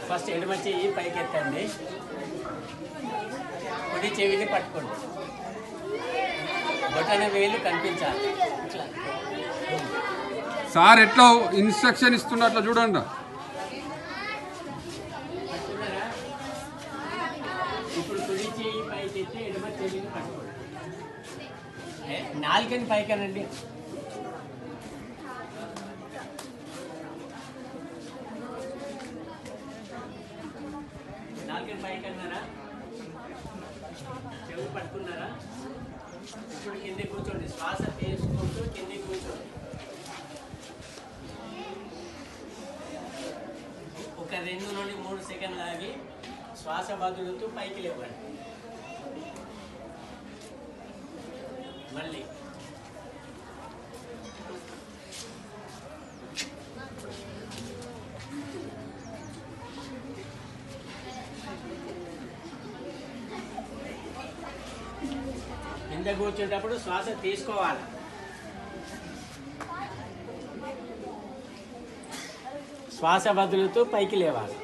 First ఎడమ చెయ్యి పైకెత్తండి, కుడి చెవిని పట్టుకోండి, బొటన వేలు కనిపించాలి. ఇట్లా సార్ ఎట్లా ఇన్స్ట్రక్షన్ ఇస్తున్నా అట్లా చూడండి. ఇప్పుడు కుడి చెయ్యి పైకెత్తి ఎడమ చెవిని పట్టుకోండి, నాలుకని పైకనండి. నాలుగని పైకన్నారా, చెవి పట్టుకున్నారా? ఇప్పుడు కింద కూర్చోండి, శ్వాస తీసుకుంటూ కింద కూర్చోండి. ఒక 2 నుండి 3 సెకండ్లు ఆగి శ్వాస వదులుతూ పైకి లేవండి. మళ్ళీ కింద కూర్చుంటప్పుడు శ్వాస తీసుకోవాలి, శ్వాస వదులుతూ పైకి లేవాలి.